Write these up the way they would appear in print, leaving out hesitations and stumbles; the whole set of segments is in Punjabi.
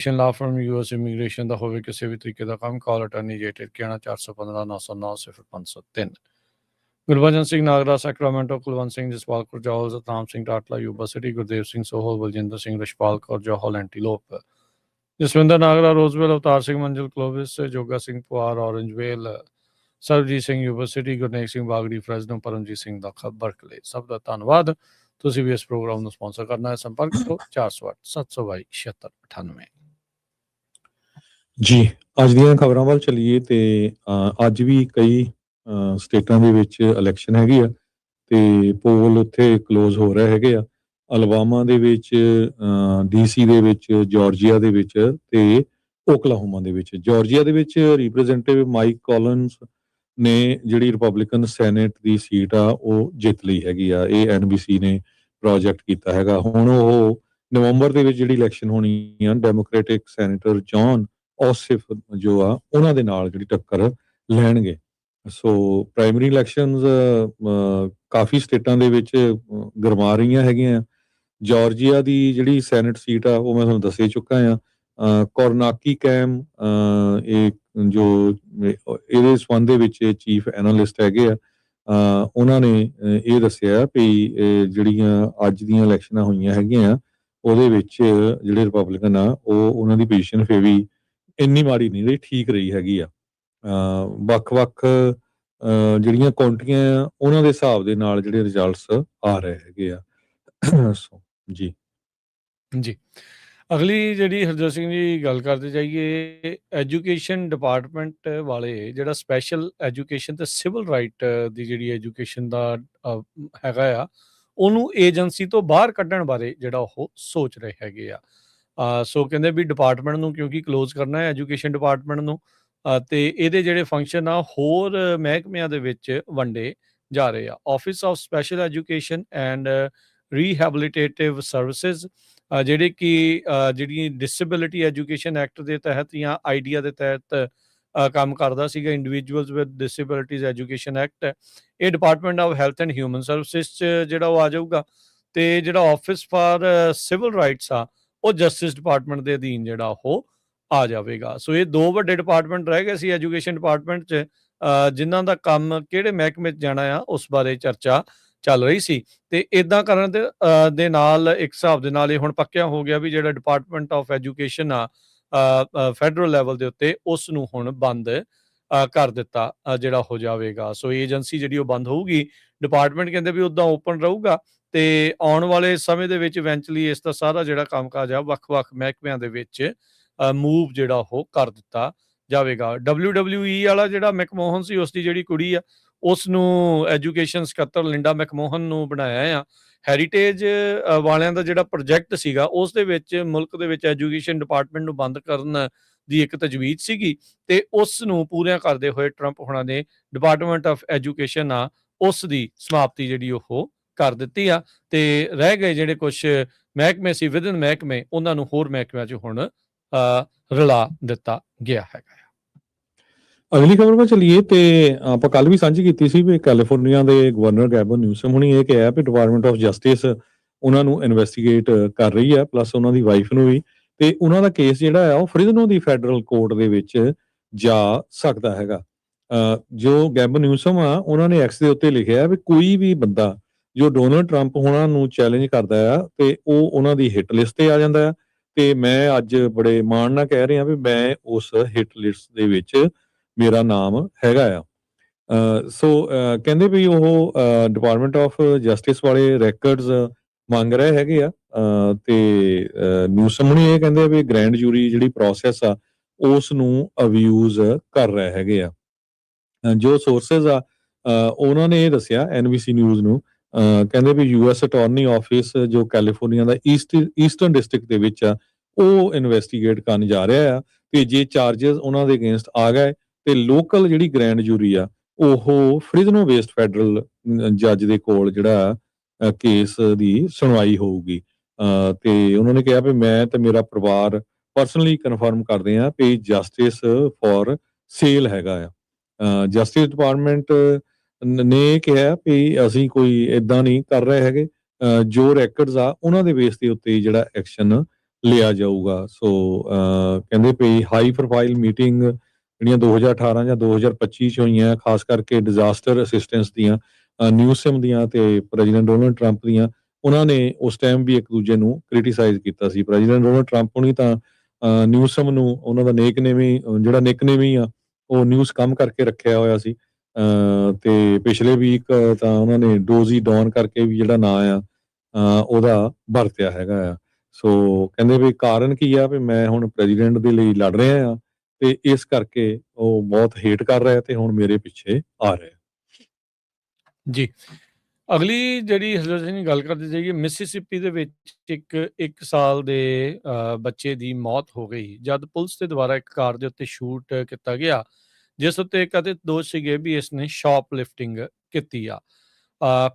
law firm US immigration ਦਾ ਹੋਵੇ ਕਿਸੇ ਵੀ ਤਰੀਕੇ ਦਾ ਕੰਮ, call attorney Jeter 415 909 0503। Gurbachan Singh Nagra Sacramento, Kulwant Singh Jaspal Kaur Johal, Satnam Singh Tatla Yuba City, Gurdev Singh Sohal, Baljinder Singh Rashpal Kaur Johal Antelope, Jaswinder Nagra Roseville, Avtar Singh Manzil Clovis, Joga Singh Puar Orangevale, Sarabjit Singh Yuba City, Gurnek Singh Bagri Fresno, Paramjit Singh ਦਾ ਬਰਕਲੇ। ਸਭ ਦਾ ਧੰਨਵਾਦ। ਤੁਸੀਂ ਵੀ ਇਸ ਪ੍ਰੋਗਰਾਮ ਨੂੰ ਸਪਾਂਸਰ ਕਰਨਾ ਹੈ, ਸੰਪਰਕ ਕਰੋ 408 722 7698। ਜੀ ਅੱਜ ਦੀਆਂ ਖਬਰਾਂ ਵੱਲ ਚੱਲੀਏ ਤੇ ਅੱਜ ਵੀ ਕਈ ਸਟੇਟਾਂ ਦੇ ਵਿੱਚ ਇਲੈਕਸ਼ਨ ਹੈਗੀ ਆ ਤੇ ਪੋਲ ਉੱਥੇ ਕਲੋਜ਼ ਹੋ ਰਹੇ ਹੈਗੇ ਆ। ਅਲਬਾਮਾ ਦੇ ਵਿੱਚ, DC ਦੇ ਵਿੱਚ, ਜਾਰਜੀਆ ਦੇ ਵਿੱਚ ਤੇ ਓਕਲਾਹੋਮਾ ਦੇ ਵਿੱਚ। ਜਾਰਜੀਆ ਦੇ ਵਿੱਚ ਰਿਪਰੈਜ਼ੈਂਟੇਟਿਵ ਮਾਈਕ ਕਾਲਿਨਸ ਨੇ ਜਿਹੜੀ ਰਿਪਬਲਿਕਨ ਸੈਨੇਟ ਦੀ ਸੀਟ ਆ ਉਹ ਜਿੱਤ ਲਈ ਹੈਗੀ ਆ। ਇਹ NBC ਨੇ ਪ੍ਰੋਜੈਕਟ ਕੀਤਾ ਹੈਗਾ। ਹੁਣ ਉਹ ਨਵੰਬਰ ਦੇ ਵਿੱਚ ਜਿਹੜੀ ਇਲੈਕਸ਼ਨ ਹੋਣੀ ਆ, ਡੈਮੋਕ੍ਰੈਟਿਕ ਸੈਨੇਟਰ ਜੌਨ ਔਸਿਫ ਜੋ ਆ ਉਹਨਾਂ ਦੇ ਨਾਲ ਜਿਹੜੀ ਟੱਕਰ ਲੈਣਗੇ। ਸੋ ਪ੍ਰਾਇਮਰੀ ਇਲੈਕਸ਼ਨਸ ਕਾਫੀ ਸਟੇਟਾਂ ਦੇ ਵਿੱਚ ਗਰਮਾ ਰਹੀਆਂ ਹੈਗੀਆਂ। ਜਾਰਜੀਆ ਦੀ ਜਿਹੜੀ ਸੈਨੇਟ ਸੀਟ ਆ ਉਹ ਮੈਂ ਤੁਹਾਨੂੰ ਦੱਸ ਚੁੱਕਾ ਆ। ਕੋਰਨਾਕੀ ਕੈਮ ਇਹ ਜੋ ਇਹਦੇ ਸੰਬੰਧ ਦੇ ਵਿੱਚ ਚੀਫ ਐਨਾਲਿਸਟ ਹੈਗੇ ਆ, ਉਹਨਾਂ ਨੇ ਇਹ ਦੱਸਿਆ ਵੀ ਜਿਹੜੀਆਂ ਅੱਜ ਦੀਆਂ ਇਲੈਕਸ਼ਨਾਂ ਹੋਈਆਂ ਹੈਗੀਆਂ ਉਹਦੇ ਵਿੱਚ ਜਿਹੜੇ ਰਿਪਬਲਿਕਨ ਆ ਉਹ ਉਹਨਾਂ ਦੀ ਪੋਜੀਸ਼ਨ ਫੇ ਵੀ ਇੰਨੀ ਮਾੜੀ ਨਹੀਂ ਰਹੀ, ਠੀਕ ਰਹੀ ਹੈਗੀ ਆ। ਵੱਖ-ਵੱਖ ਜਿਹੜੀਆਂ ਕਾਉਂਟੀਆਂ ਆ ਉਹਨਾਂ ਦੇ ਹਿਸਾਬ ਦੇ ਨਾਲ ਜਿਹੜੇ ਰਿਜ਼ਲਟਸ ਆ ਰਹੇ ਹੈਗੇ ਆ। ਸੋ ਜੀ ਅਗਲੀ ਜਿਹੜੀ ਹਰਜੋਤ ਸਿੰਘ ਜੀ ਗੱਲ ਕਰਦੇ ਜਾਈਏ, ਐਜੂਕੇਸ਼ਨ ਡਿਪਾਰਟਮੈਂਟ ਵਾਲੇ ਜਿਹੜਾ ਸਪੈਸ਼ਲ ਐਜੂਕੇਸ਼ਨ ਤੇ ਸਿਵਲ ਰਾਈਟ ਦੀ ਜਿਹੜੀ ਐਜੂਕੇਸ਼ਨ ਦਾ ਹੈਗਾ ਆ ਉਹਨੂੰ ਏਜੰਸੀ ਤੋਂ ਬਾਹਰ ਕੱਢਣ ਬਾਰੇ ਜਿਹੜਾ ਉਹ ਸੋਚ ਰਹੇ ਹੈਗੇ ਆ। ਸੋ ਕਹਿੰਦੇ ਵੀ ਡਿਪਾਰਟਮੈਂਟ ਨੂੰ ਕਿਉਂਕਿ ਕਲੋਜ਼ ਕਰਨਾ ਹੈ ਐਜੂਕੇਸ਼ਨ ਡਿਪਾਰਟਮੈਂਟ ਨੂੰ, ਤੇ ਇਹਦੇ ਜਿਹੜੇ ਫੰਕਸ਼ਨ ਆ ਹੋਰ ਮਹਿਕਮਿਆਂ ਦੇ ਵਿੱਚ ਵੰਡੇ ਜਾ ਰਹੇ ਆ। Office of special education and rehabilitative services ਜਿਹੜੇ ਕਿ ਜਿਹੜੀ ਡਿਸੇਬਿਲਿਟੀ ਐਜੂਕੇਸ਼ਨ ਐਕਟ ਦੇ ਤਹਿਤ ਜਾਂ ਆਈਡੀਆ ਦੇ ਤਹਿਤ ਕੰਮ ਕਰਦਾ ਸੀਗਾ, individuals with disabilities education act, ਇਹ department of health and human services 'ਚ ਜਿਹੜਾ ਉਹ ਆ ਜਾਊਗਾ। ਤੇ ਜਿਹੜਾ ਆਫਿਸ ਫਾਰ ਸਿਵਲ ਰਾਈਟਸ ਆ ਉਹ ਜਸਟਿਸ ਡਿਪਾਰਟਮੈਂਟ ਦੇ ਅਧੀਨ ਜਿਹੜਾ ਉਹ ਆ ਜਾਵੇਗਾ। ਸੋ ਇਹ ਦੋ ਵੱਡੇ ਡਿਪਾਰਟਮੈਂਟ ਰਹਿ ਗਏ ਸੀ ਐਜੂਕੇਸ਼ਨ ਡਿਪਾਰਟਮੈਂਟ 'ਚ, ਜਿਨ੍ਹਾਂ ਦਾ ਕੰਮ ਕਿਹੜੇ ਮਹਿਕਮੇ 'ਚ ਜਾਣਾ ਆ ਉਸ ਬਾਰੇ ਚਰਚਾ ਚੱਲ ਰਹੀ ਸੀ। ਤੇ ਇਦਾਂ ਕਰਨ ਦੇ ਨਾਲ ਇੱਕ ਹਿਸਾਬ ਦੇ ਨਾਲ ਇਹ ਹੁਣ ਪੱਕਿਆ ਹੋ ਗਿਆ ਵੀ ਜਿਹੜਾ ਡਿਪਾਰਟਮੈਂਟ ਆਫ ਐਜੂਕੇਸ਼ਨ ਆ ਫੈਡਰਲ ਲੈਵਲ ਦੇ ਉੱਤੇ ਉਸ ਨੂੰ ਹੁਣ ਬੰਦ ਕਰ ਦਿੱਤਾ ਜਿਹੜਾ ਹੋ ਜਾਵੇਗਾ। ਸੋ ਏਜੰਸੀ ਜਿਹੜੀ ਉਹ ਬੰਦ ਹੋਊਗੀ, ਡਿਪਾਰਟਮੈਂਟ ਕਹਿੰਦੇ ਵੀ ਉੱਦਾਂ ਓਪਨ ਰਹੂਗਾ ਤੇ ਆਉਣ ਵਾਲੇ ਸਮੇਂ ਦੇ ਵਿੱਚ ਇਵੈਂਚੁਅਲੀ ਇਸ ਦਾ ਸਾਰਾ ਜਿਹੜਾ ਕੰਮਕਾਜ ਆ ਵੱਖ-ਵੱਖ ਮਹਿਕਮਿਆਂ ਦੇ ਵਿੱਚ ਮੂਵ ਜਿਹੜਾ ਉਹ ਕਰ ਦਿੱਤਾ ਜਾਵੇਗਾ। WWE ਵਾਲਾ ਜਿਹੜਾ ਮੈਕਮੋਹਨ ਸੀ ਉਸ ਦੀ ਜਿਹੜੀ ਕੁੜੀ ਆ ਉਸ ਨੂੰ ਐਜੂਕੇਸ਼ਨ ਸਕੱਤਰ ਲਿੰਡਾ ਮੈਕਮੋਹਨ ਨੂੰ ਬਣਾਇਆ ਆ। ਹੈਰੀਟੇਜ ਵਾਲਿਆਂ ਦਾ ਜਿਹੜਾ ਪ੍ਰੋਜੈਕਟ ਸੀਗਾ ਉਸ ਦੇ ਵਿੱਚ ਮੁਲਕ ਦੇ ਵਿੱਚ ਐਜੂਕੇਸ਼ਨ ਡਿਪਾਰਟਮੈਂਟ ਨੂੰ ਬੰਦ ਕਰਨ ਦੀ ਇੱਕ ਤਜਵੀਜ਼ ਸੀਗੀ ਤੇ ਉਸ ਨੂੰ ਪੂਰੀਆਂ ਕਰਦੇ ਹੋਏ ਟਰੰਪ ਹੋਣਾ ਨੇ ਡਿਪਾਰਟਮੈਂਟ ਆਫ ਐਜੂਕੇਸ਼ਨ ਆ ਉਸ ਦੀ ਸਮਾਪਤੀ ਜਿਹੜੀ ਉਹ ਕਰ ਦਿੱਤੀ ਆ ਤੇ ਰਹਿ ਗਏ ਜਿਹੜੇ ਕੁਛ ਮਹਿਕਮੇ ਸੀ ਵਿਦਨ ਮਹਿਕਮੇ ਉਹਨਾਂ ਨੂੰ ਹੋਰ ਮਹਿਕਮਿਆਂ 'ਚ ਹੁਣ ਰਲਾ ਦਿੱਤਾ ਗਿਆ ਹੈਗਾ। ਅਗਲੀ ਖਬਰ ਵੱਲ ਚੱਲੀਏ ਤੇ ਆਪਾਂ ਕੱਲ ਵੀ ਸਾਂਝੀ ਕੀਤੀ ਸੀ ਵੀ ਕੈਲੀਫੋਰਨੀਆ ਦੇ ਗਵਰਨਰ ਗੈਬਨ ਨਿਊਸਮ ਹੁਣੀ ਇਹ ਕਿਹਾ ਵੀ ਡਿਪਾਰਟਮੈਂਟ ਆਫ ਜਸਟਿਸ ਉਹਨਾਂ ਨੂੰ ਇਨਵੈਸਟੀਗੇਟ ਕਰ ਰਹੀ ਆ, ਪਲੱਸ ਉਹਨਾਂ ਦੀ ਵਾਈਫ ਨੂੰ ਵੀ, ਤੇ ਉਹਨਾਂ ਦਾ ਕੇਸ ਜਿਹੜਾ ਆ ਉਹ ਫ੍ਰਿਜ਼ਨੋ ਦੀ ਫੈਡਰਲ ਕੋਰਟ ਦੇ ਵਿੱਚ ਜਾ ਸਕਦਾ ਹੈਗਾ। ਜੋ ਗੈਬਨ ਨਿਊਸਮ ਆ ਉਹਨਾਂ ਨੇ ਐਕਸ ਦੇ ਉੱਤੇ ਲਿਖਿਆ ਵੀ ਕੋਈ ਵੀ ਬੰਦਾ ਜੋ ਡੋਨਲਡ ਟਰੰਪ ਹੋਣਾ ਨੂੰ ਚੈਲੰਜ ਕਰਦਾ ਆ ਤੇ ਉਹ ਉਹਨਾਂ ਦੀ ਹਿੱਟ ਲਿਸਟ ਤੇ ਆ ਜਾਂਦਾ ਆ। ਤੇ ਮੈਂ ਅੱਜ ਬੜੇ ਮਾਣ ਨਾਲ ਕਹਿ ਰਿਹਾ ਵੀ ਮੈਂ ਉਸ ਹਿੱਟ ਲਿਸਟ ਦੇ ਵਿੱਚ ਮੇਰਾ ਨਾਮ ਹੈਗਾ ਆ। ਸੋ ਕਹਿੰਦੇ ਵੀ ਉਹ ਡਿਪਾਰਟਮੈਂਟ ਆਫ ਜਸਟਿਸ ਵਾਲੇ ਰੈਕਰਡਸ ਮੰਗ ਰਹੇ ਹੈਗੇ ਆ ਤੇ ਨਿਊਸਮ ਹੁਣੀ ਇਹ ਕਹਿੰਦੇ ਵੀ ਗ੍ਰੈਂਡ ਜੂਰੀ ਜਿਹੜੀ ਪ੍ਰੋਸੈਸ ਆ ਉਸ ਨੂੰ ਅਬਿਊਜ਼ ਕਰ ਰਹੇ ਹੈਗੇ ਆ। ਜੋ ਸੋਰਸਸ ਆ ਉਹਨਾਂ ਨੇ ਇਹ ਦੱਸਿਆ NBC ਨਿਊਜ਼ ਨੂੰ, ਕਹਿੰਦੇ ਵੀ US ਅਟਾਰਨੀ ਆਫਿਸ ਜੋ ਕੈਲੀਫੋਰਨੀਆ ਦਾ ਈਸਟਰਨ ਡਿਸਟ੍ਰਿਕਟ ਦੇ ਵਿੱਚ ਆ ਉਹ ਇਨਵੈਸਟੀਗੇਟ ਕਰਨ ਜਾ ਰਿਹਾ ਆ ਤੇ ਜੇ ਚਾਰਜਸ ਉਹਨਾਂ ਦੇ ਅਗੇਂਸਟ ਆ ਗਏ ਤੇ ਲੋਕਲ ਜਿਹੜੀ ਗ੍ਰੈਂਡ ਜੂਰੀ ਆ ਉਹ ਫ੍ਰਿਜ਼ਨੋ ਬੇਸਡ ਫੈਡਰਲ ਜੱਜ ਦੇ ਕੋਲ ਜਿਹੜਾ ਕੇਸ ਦੀ ਸੁਣਵਾਈ ਹੋਊਗੀ। ਤੇ ਉਹਨਾਂ ਨੇ ਕਿਹਾ ਵੀ ਮੈਂ ਤੇ ਮੇਰਾ ਪਰਿਵਾਰ ਪਰਸਨਲੀ ਕਨਫਰਮ ਕਰਦੇ ਆ ਵੀ ਜਸਟਿਸ ਫॉर ਸੇਲ ਹੈਗਾ ਆ। ਜਸਟਿਸ ਡਿਪਾਰਟਮੈਂਟ ਨੇ ਕਿਹਾ ਵੀ ਅਸੀਂ ਕੋਈ ਏਦਾਂ ਨਹੀਂ ਕਰ ਰਹੇ ਹੈਗੇ, ਜੋ ਰੈਕਰਡਸ ਆ ਉਹਨਾਂ ਦੇ ਬੇਸ ਦੇ ਉੱਤੇ ਜਿਹੜਾ ਐਕਸ਼ਨ ਲਿਆ ਜਾਊਗਾ। ਸੋ ਕਹਿੰਦੇ ਵੀ ਹਾਈ ਪ੍ਰੋਫਾਈਲ ਮੀਟਿੰਗ ਜਿਹੜੀਆਂ 2018 ਜਾਂ 2025 'ਚ ਹੋਈਆਂ, ਖਾਸ ਕਰਕੇ ਡਿਜ਼ਾਸਟਰ ਅਸਿਸਟੈਂਸ ਦੀਆਂ, ਨਿਊਸਿਮ ਦੀਆਂ ਤੇ ਪ੍ਰੈਜ਼ੀਡੈਂਟ ਡੋਨਲਡ ਟਰੰਪ ਦੀਆਂ, ਉਹਨਾਂ ਨੇ ਉਸ ਟਾਈਮ ਵੀ ਇੱਕ ਦੂਜੇ ਨੂੰ ਕ੍ਰਿਟੀਸਾਈਜ਼ ਕੀਤਾ ਸੀ। ਪ੍ਰੈਜ਼ੀਡੈਂਟ ਡੋਨਲਡ ਟਰੰਪ ਹੁਣੀ ਤਾਂ ਨਿਊਸਮ ਨੂੰ ਉਹਨਾਂ ਦਾ ਜਿਹੜਾ ਨਿਕਨੇਮ ਹੀ ਆ, ਉਹ ਨਿਊਜ਼ ਕੰਮ ਕਰਕੇ ਰੱਖਿਆ ਹੋਇਆ ਸੀ। ਤੇ ਪਿਛਲੇ ਵੀਕ ਤਾਂ ਉਹਨਾਂ ਨੇ ਡੋਜ਼ੀ ਡੌਨ ਕਰਕੇ ਵੀ ਜਿਹੜਾ ਨਾਂ ਆ ਉਹਦਾ ਵਰਤਿਆ ਹੈਗਾ ਆ। ਸੋ ਕਹਿੰਦੇ ਵੀ ਕਾਰਨ ਕੀ ਆ, ਵੀ ਮੈਂ ਹੁਣ ਪ੍ਰੈਜ਼ੀਡੈਂਟ ਦੇ ਲਈ ਲੜ ਰਿਹਾ ਆ ਤੇ ਇਸ ਕਰਕੇ ਉਹ ਬਹੁਤ ਹੇਟ ਕਰ ਰਿਹਾ ਤੇ ਹੁਣ ਮੇਰੇ ਪਿੱਛੇ ਆ ਰਿਹਾ। ਜੀ, ਅਗਲੀ ਜਿਹੜੀ ਅਸੀਂ ਗੱਲ ਕਰਦੇ ਜਾਈਏ, ਮਿਸਿਸਿਪੀ ਦੇ ਵਿੱਚ ਇੱਕ ਸਾਲ ਦੇ ਬੱਚੇ ਦੀ ਮੌਤ ਹੋ ਗਈ ਜਦ ਪੁਲਿਸ ਦੇ ਦੁਆਰਾ ਇੱਕ ਕਾਰ ਦੇ ਉੱਤੇ ਸ਼ੂਟ ਕੀਤਾ ਗਿਆ, ਜਿਸ ਉੱਤੇ ਕਥਿਤ ਦੋਸ਼ ਸੀਗੇ ਵੀ ਇਸ ਨੇ ਸ਼ਾਪ ਲਿਫਟਿੰਗ ਕੀਤੀ ਆ।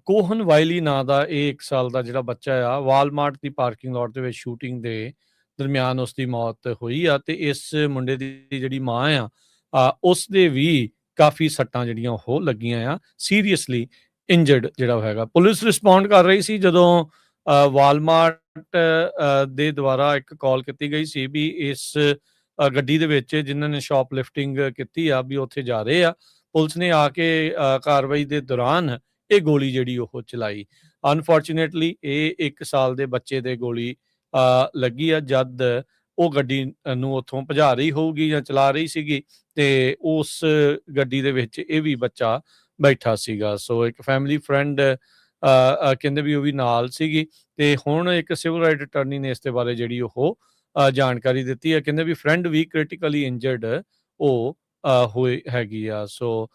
ਕੋਹਨ ਵਾਈਲੀ ਨਾਂ ਦਾ ਇਹ 1 ਸਾਲ ਦਾ ਜਿਹੜਾ ਬੱਚਾ ਆ, ਵਾਲਮਾਰਟ ਦੀ ਪਾਰਕਿੰਗ ਲੋਟ ਦੇ ਵਿੱਚ ਸ਼ੂਟਿੰਗ ਦੇ ਦਰਮਿਆਨ ਉਸ ਦੀ ਮੌਤ ਹੋਈ ਆ ਤੇ ਇਸ ਮੁੰਡੇ ਦੀ ਜਿਹੜੀ ਮਾਂ ਆ, ਉਸ ਦੇ ਵੀ ਕਾਫੀ ਸੱਟਾਂ ਜਿਹੜੀਆਂ ਉਹ ਲੱਗੀਆਂ ਆ, ਸੀਰੀਅਸਲੀ ਇੰਜਰਡ ਜਿਹੜਾ ਹੈਗਾ। ਪੁਲਿਸ ਰਿਸਪੌਂਡ ਕਰ ਰਹੀ ਸੀ ਜਦੋਂ ਵਾਲਮਾਰਟ ਦੇ ਦੁਆਰਾ ਇੱਕ ਕਾਲ ਕੀਤੀ ਗਈ ਸੀ ਵੀ ਇਸ ਗੱਡੀ ਦੇ ਵਿੱਚ ਜਿਨ੍ਹਾਂ ਨੇ ਸ਼ਾਪ ਲਿਫਟਿੰਗ ਕੀਤੀ ਆ ਵੀ ਉੱਥੇ ਜਾ ਰਹੇ ਆ। ਪੁਲਿਸ ਨੇ ਆ ਕੇ ਕਾਰਵਾਈ ਦੇ ਦੌਰਾਨ ਇਹ ਗੋਲੀ ਜਿਹੜੀ ਉਹ ਚਲਾਈ। ਅਨਫੋਰਚੂਨੇਟਲੀ ਇਹ 1 ਸਾਲ ਦੇ ਬੱਚੇ ਦੇ ਗੋਲੀ ਲੱਗੀ ਆ ਜਦ ਉਹ ਗੱਡੀ ਨੂੰ ਉੱਥੋਂ ਭਜਾ ਰਹੀ ਹੋਊਗੀ ਜਾਂ ਚਲਾ ਰਹੀ ਸੀਗੀ ਤੇ ਉਸ ਗੱਡੀ ਦੇ ਵਿੱਚ ਇਹ ਵੀ ਬੱਚਾ ਬੈਠਾ ਸੀਗਾ। ਸੋ ਇੱਕ ਫੈਮਿਲੀ ਫਰੈਂਡ ਕਹਿੰਦੇ ਵੀ ਉਹ ਵੀ ਨਾਲ ਸੀਗੀ ਤੇ ਹੁਣ ਇੱਕ ਸਿਵਲ ਰਾਈਟ ਅਟਰਨੀ ਨੇ ਇਸ ਦੇ ਬਾਰੇ ਜਿਹੜੀ ਉਹ ਜਾਣਕਾਰੀ ਦਿੱਤੀ ਹੈ। ਕਹਿੰਦੇ ਵੀ ਫਰੈਂਡ ਵੀ ਕ੍ਰਿਟੀਕਲੀ ਇੰਜਰਡ ਉਹ ਹੋਈ ਹੈਗੀ ਆ। ਸੋ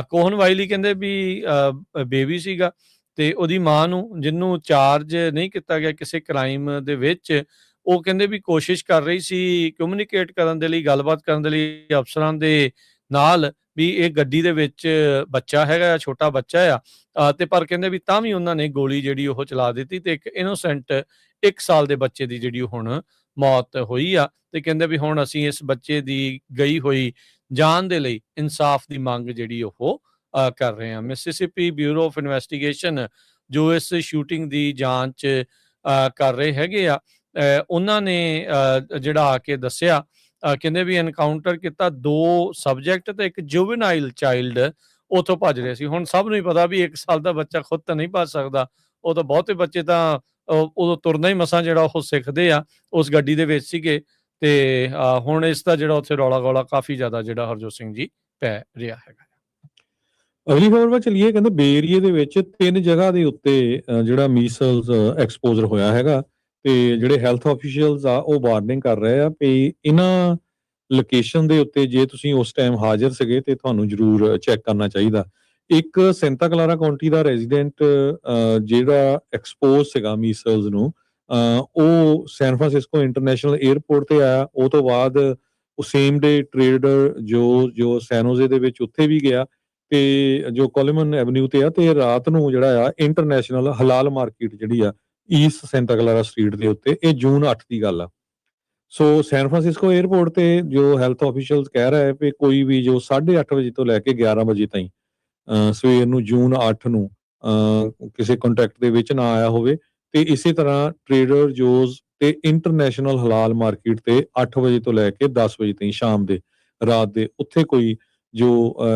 ਕੋਹਨ ਵਾਈਲੀ ਕਹਿੰਦੇ ਵੀ ਬੇਬੀ ਸੀਗਾ ਤੇ ਉਹਦੀ ਮਾਂ ਨੂੰ, ਜਿਹਨੂੰ ਚਾਰਜ ਨਹੀਂ ਕੀਤਾ ਗਿਆ ਕਿਸੇ ਕ੍ਰਾਈਮ ਦੇ ਵਿੱਚ, ਉਹ ਕਹਿੰਦੇ ਵੀ ਕੋਸ਼ਿਸ਼ ਕਰ ਰਹੀ ਸੀ ਕਮਿਊਨੀਕੇਟ ਕਰਨ ਦੇ ਲਈ, ਗੱਲਬਾਤ ਕਰਨ ਦੇ ਲਈ ਅਫਸਰਾਂ ਦੇ ਨਾਲ ਵੀ ਇਹ ਗੱਡੀ ਦੇ ਵਿੱਚ ਬੱਚਾ ਹੈਗਾ, ਛੋਟਾ ਬੱਚਾ ਆ ਤੇ ਪਰ ਕਹਿੰਦੇ ਵੀ ਤਾਂ ਵੀ ਉਹਨਾਂ ਨੇ ਗੋਲੀ ਜਿਹੜੀ ਉਹ ਚਲਾ ਦਿੱਤੀ ਤੇ ਇੱਕ ਇਨੋਸੈਂਟ 1 ਸਾਲ ਦੇ ਬੱਚੇ ਦੀ ਜਿਹੜੀ ਹੁਣ ਮੌਤ ਹੋਈ ਆ। ਤੇ ਕਹਿੰਦੇ ਵੀ ਹੁਣ ਅਸੀਂ ਇਸ ਬੱਚੇ ਦੀ ਗਈ ਹੋਈ ਜਾਨ ਦੇ ਲਈ ਇਨਸਾਫ ਦੀ ਮੰਗ ਜਿਹੜੀ ਉਹ ਕਰ ਰਹੇ ਹਾਂ। ਮਿਸਿਸਿਪੀ ਬਿਊਰੋ ਆਫ ਇਨਵੈਸਟੀਗੇਸ਼ਨ ਜੋ ਇਸ ਸ਼ੂਟਿੰਗ ਦੀ ਜਾਂਚ ਕਰ ਰਹੇ ਹੈਗੇ ਆ, ਉਹਨਾਂ ਨੇ ਜਿਹੜਾ ਆ ਕੇ ਦੱਸਿਆ, ਕਹਿੰਦੇ ਵੀ ਐਨਕਾਊਂਟਰ ਕੀਤਾ 2 ਸਬਜੈਕਟ ਤੇ ਇੱਕ ਜੁਵਨਾਈਲ ਚਾਈਲਡ ਉੱਥੋਂ ਭੱਜ ਰਹੇ ਸੀ। ਹੁਣ ਸਭ ਨੂੰ ਹੀ ਪਤਾ ਵੀ 1 ਸਾਲ ਦਾ ਬੱਚਾ ਖੁਦ ਤਾਂ ਨਹੀਂ ਭੱਜ ਸਕਦਾ, ਉਹ ਤਾਂ ਬਹੁਤੇ ਬੱਚੇ ਤਾਂ ਉਦੋਂ ਤੁਰਨਾ ਹੀ ਮਸਾਂ ਜਿਹੜਾ ਉਹ ਸਿੱਖਦੇ ਆ, ਉਸ ਗੱਡੀ ਦੇ ਵਿੱਚ ਸੀਗੇ ਤੇ ਹੁਣ ਇਸ ਦਾ ਜਿਹੜਾ ਉੱਥੇ ਰੌਲਾ ਗੌਲਾ ਕਾਫੀ ਜ਼ਿਆਦਾ ਜਿਹੜਾ ਹਰਜੋਤ ਸਿੰਘ ਜੀ ਪੈ ਰਿਹਾ ਹੈਗਾ। ਅਗਲੀ ਖਬਰ ਵੱਲ ਚੱਲੀਏ। ਕਹਿੰਦੇ ਬੇ ਏਰੀਏ ਦੇ ਵਿੱਚ 3 ਜਗ੍ਹਾ ਦੇ ਉੱਤੇ ਜਿਹੜਾ ਮੀਸਲਸ ਐਕਸਪੋਜ਼ਰ ਹੋਇਆ ਹੈਗਾ ਤੇ ਜਿਹੜੇ ਹੈਲਥ ਆਫੀਸ਼ੀਅਲਸ ਆ ਉਹ ਵਾਰਨਿੰਗ ਕਰ ਰਹੇ ਆ ਵੀ ਇਹਨਾਂ ਲੋਕੇਸ਼ਨ ਦੇ ਉੱਤੇ ਜੇ ਤੁਸੀਂ ਉਸ ਟਾਈਮ ਹਾਜ਼ਰ ਸੀਗੇ ਤੇ ਤੁਹਾਨੂੰ ਜ਼ਰੂਰ ਚੈੱਕ ਕਰਨਾ ਚਾਹੀਦਾ। ਇੱਕ ਸੈਂਟਾ ਕਲਾਰਾ ਕਾਉਂਟੀ ਦਾ ਰੈਜ਼ੀਡੈਂਟ ਜਿਹੜਾ ਐਕਸਪੋਜ਼ ਸੀਗਾ ਮੀਸਲਸ ਨੂੰ, ਉਹ ਸੈਨ ਫਰਾਂਸਿਸਕੋ ਇੰਟਰਨੈਸ਼ਨਲ 에ਅਰਪੋਰਟ ਤੇ ਆਇਆ। ਉਹ ਤੋਂ ਬਾਅਦ ਉਹ ਸੇਮ ਡੇ ਟ੍ਰੇਡਰ ਜੋ ਸੈਨੋਜ਼ੇ ਦੇ ਵਿੱਚ ਉੱਥੇ ਵੀ ਗਿਆ ਤੇ ਜੋ ਕੋਲੀਮਨ ਐਵਨਿਊ ਤੇ ਆ, ਤੇ ਰਾਤ ਨੂੰ ਜਿਹੜਾ ਆ ਇੰਟਰਨੈਸ਼ਨਲ ਹਲਾਲ ਮਾਰਕੀਟ ਜਿਹੜੀ ਆ ਈਸਟ ਸੈਂਟਾ ਕਲਾਰਾ ਸਟਰੀਟ ਦੇ ਉੱਤੇ, ਇਹ ਜੂਨ 8 ਦੀ ਗੱਲ ਆ। ਸੋ ਸੈਨ ਫਰਾਂਸਿਸਕੋ 에ਅਰਪੋਰਟ ਤੇ ਜੋ ਹੈਲਥ ਆਫੀਸ਼ੀਅਲਸ ਕਹਿ ਰਿਹਾ ਹੈ ਵੀ ਕੋਈ ਵੀ ਜੋ 8:30 ਵਜੇ ਤੋਂ ਲੈ ਕੇ 11 ਵਜੇ ਤਾਈਂ ਸਵੇਰ ਨੂੰ ਜੂਨ 8 ਨੂੰ ਕਿਸੇ ਕੰਟੈਕਟ ਦੇ ਵਿੱਚ ਨਾ ਆਇਆ ਹੋਵੇ ਤੇ ਇਸੇ ਤਰ੍ਹਾਂ ਟ੍ਰੇਡਰ ਜੋਜ਼ ਤੇ ਇੰਟਰਨੈਸ਼ਨਲ ਹਲਾਲ ਮਾਰਕੀਟ ਤੇ 8 ਵਜੇ ਤੋਂ ਲੈ ਕੇ 10 ਵਜੇ ਤਾਈਂ ਸ਼ਾਮ ਦੇ ਰਾਤ ਦੇ ਉੱਥੇ ਕੋਈ ਜੋ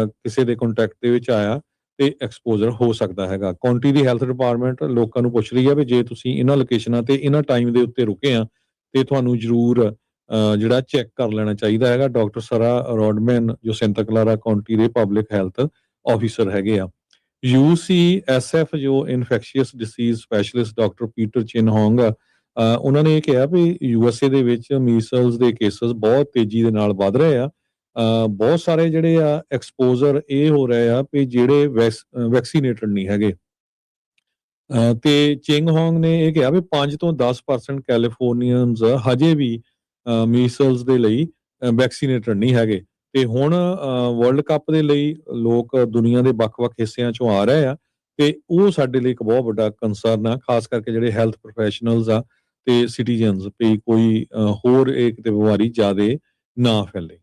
ਕਿਸੇ ਦੇ ਕੰਟੈਕਟ ਦੇ ਵਿੱਚ ਆਇਆ ਤੇ ਐਕਸਪੋਜ਼ਰ ਹੋ ਸਕਦਾ ਹੈਗਾ। ਕਾਉਂਟੀ ਦੀ ਹੈਲਥ ਡਿਪਾਰਟਮੈਂਟ ਲੋਕਾਂ ਨੂੰ ਪੁੱਛ ਰਹੀ ਹੈ ਵੀ ਜੇ ਤੁਸੀਂ ਇਹਨਾਂ ਲੋਕੇਸ਼ਨਾਂ ਤੇ ਇਹਨਾਂ ਟਾਈਮ ਦੇ ਉੱਤੇ ਰੁਕੇ ਆ ਤੇ ਤੁਹਾਨੂੰ ਜ਼ਰੂਰ ਜਿਹੜਾ ਚੈੱਕ ਕਰ ਲੈਣਾ ਚਾਹੀਦਾ ਹੈਗਾ। ਡਾਕਟਰ ਸਰਾ ਰੋਡਮੈਨ ਜੋ ਸੈਂਟਾ ਕਲਾਰਾ ਕਾਉਂਟੀ ਦੇ ਪਬਲਿਕ ਹੈਲਥ ਆਫੀਸਰ ਹੈਗੇ ਆ। UCSF ਜੋ infectious disease specialist doctor Peter Chin Hong, ਉਹਨਾਂ ਨੇ ਇਹ ਕਿਹਾ ਵੀ USA ਦੇ ਵਿੱਚ ਮੀਸਲਸ ਦੇ ਕੇਸਸ ਬਹੁਤ ਤੇਜ਼ੀ ਦੇ ਨਾਲ ਵੱਧ ਰਹੇ ਆ। ਬਹੁਤ ਸਾਰੇ ਜਿਹੜੇ ਆ ਐਕਸਪੋਜ਼ਰ ਇਹ ਹੋ ਰਹੇ ਆ ਵੀ ਜਿਹੜੇ ਵੈਕਸੀਨੇਟਡ ਨਹੀਂ ਹੈਗੇ। ਤੇ ਚਿੰਗ ਹੋਂਗ ਨੇ ਇਹ ਕਿਹਾ ਵੀ 5 ਤੋਂ 10% ਕੈਲੀਫੋਰਨੀਅਨਸ ਹਜੇ ਵੀ ਮੀਸਲਸ ਦੇ ਲਈ ਵੈਕਸੀਨੇਟਡ ਨਹੀਂ ਹੈਗੇ। ਤੇ ਹੁਣ ਵਰਲਡ ਕੱਪ ਦੇ ਲਈ ਲੋਕ ਦੁਨੀਆ ਦੇ ਵੱਖ-ਵੱਖ ਹਿੱਸਿਆਂ ਚੋਂ ਆ ਰਹੇ ਆ ਤੇ ਉਹ ਸਾਡੇ ਲਈ ਇੱਕ ਬਹੁਤ ਵੱਡਾ ਕੰਸਰਨ ਆ, ਖਾਸ ਕਰਕੇ ਜਿਹੜੇ ਹੈਲਥ ਪ੍ਰੋਫੈਸ਼ਨਲਸ ਆ ਤੇ ਸਿਟੀਜ਼ਨਸ, ਵੀ ਕੋਈ ਹੋਰ ਇਹ ਕਿਤੇ ਬਿਮਾਰੀ ਜ਼ਿਆਦੇ ਨਾ ਫੈਲੇ।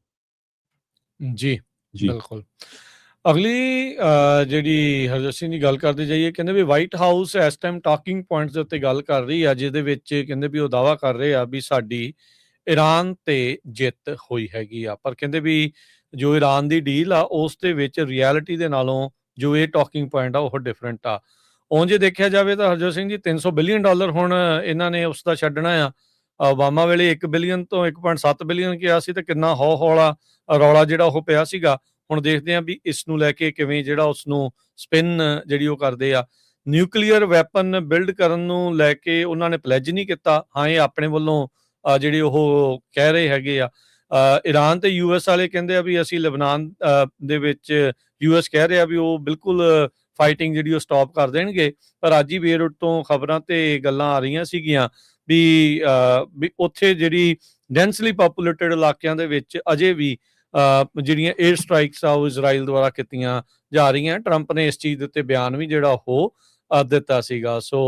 ਜੀ, ਜੀ ਬਿਲਕੁਲ। ਅਗਲੀ ਜਿਹੜੀ ਹਰਜੋਤ ਸਿੰਘ ਦੀ ਗੱਲ ਕਰਦੇ ਜਾਈਏ, ਕਹਿੰਦੇ ਵੀ ਵਾਈਟ ਹਾਊਸ ਇਸ ਟਾਈਮ ਟਾਕਿੰਗ ਪੁਆਇੰਟਸ ਦੇ ਉੱਤੇ ਗੱਲ ਕਰ ਰਹੀ ਆ, ਜਿਹਦੇ ਵਿੱਚ ਕਹਿੰਦੇ ਵੀ ਉਹ ਦਾਅਵਾ ਕਰ ਰਹੇ ਆ ਵੀ ਸਾਡੀ ਈਰਾਨ ਤੇ ਜਿੱਤ ਹੋਈ ਹੈਗੀ ਆ। ਪਰ ਕਹਿੰਦੇ ਵੀ ਜੋ ਈਰਾਨ ਦੀ ਡੀਲ ਆ ਉਸ ਦੇ ਵਿੱਚ ਰਿਐਲਿਟੀ ਦੇ ਨਾਲੋਂ ਜੋ ਇਹ ਟਾਕਿੰਗ ਪੁਆਇੰਟ ਆ ਉਹ ਡਿਫਰੈਂਟ ਆ। ਉਂਝ ਜੇ ਦੇਖਿਆ ਜਾਵੇ ਤਾਂ ਹਰਜੋਤ ਸਿੰਘ ਜੀ $300 ਬਿਲੀਅਨ ਹੁਣ ਇਹਨਾਂ ਨੇ ਉਸ ਦਾ ਛੱਡਣਾ ਆ। ਓਬਾਮਾ ਵੇਲੇ 1 ਬਿਲੀਅਨ ਤੋਂ 1.7 ਬਿਲੀਅਨ ਕਿਹਾ ਸੀ ਤੇ ਕਿੰਨਾ ਹੌਲਾ ਰੌਲਾ ਜਿਹੜਾ ਉਹ ਪਿਆ ਸੀਗਾ। ਹੁਣ ਦੇਖਦੇ ਹਾਂ ਵੀ ਇਸ ਨੂੰ ਲੈ ਕੇ ਕਿਵੇਂ ਜਿਹੜਾ ਉਸ ਨੂੰ ਸਪਿਨ ਜਿਹੜੀ ਉਹ ਕਰਦੇ ਆ। ਨਿਊਕਲੀਅਰ ਵੈਪਨ ਬਿਲਡ ਕਰਨ ਨੂੰ ਲੈ ਕੇ ਉਹਨਾਂ ਨੇ ਪਲੈਜ ਨਹੀਂ ਕੀਤਾ। ਹਾਂ, ਇਹ ਆਪਣੇ ਵੱਲੋਂ ਜਿਹੜੇ ਉਹ ਕਹਿ ਰਹੇ ਹੈਗੇ ਆ। ਈਰਾਨ ਤੇ US ਵਾਲੇ ਕਹਿੰਦੇ ਆ ਵੀ ਅਸੀਂ ਲਬਨਾਨ ਦੇ ਵਿੱਚ US ਕਹਿ ਰਿਹਾ ਵੀ ਉਹ ਬਿਲਕੁਲ ਫਾਈਟਿੰਗ ਜਿਹੜੀ ਉਹ ਸਟਾਪ ਕਰ ਦੇਣਗੇ। ਪਰ ਅੱਜ ਹੀ ਬੇਰੁੱਟ ਤੋਂ ਖਬਰਾਂ ਤੇ ਗੱਲਾਂ ਆ ਰਹੀਆਂ ਸੀਗੀਆਂ ਵੀ ਉੱਥੇ ਜਿਹੜੀ ਡੈਂਸਲੀ ਪਾਪੂਲੇਟਡ ਇਲਾਕਿਆਂ ਦੇ ਵਿੱਚ ਅਜੇ ਵੀ ਜਿਹੜੀਆਂ 에ਅਰ ਸਟ੍ਰਾਈਕਸ ਆ ਉਹ ਇਜ਼ਰਾਈਲ ਦੁਆਰਾ ਕੀਤੀਆਂ ਜਾ ਰਹੀਆਂ। ਟਰੰਪ ਨੇ ਇਸ ਚੀਜ਼ ਦੇ ਉੱਤੇ ਬਿਆਨ ਵੀ ਜਿਹੜਾ ਉਹ ਦਿੱਤਾ ਸੀਗਾ। ਸੋ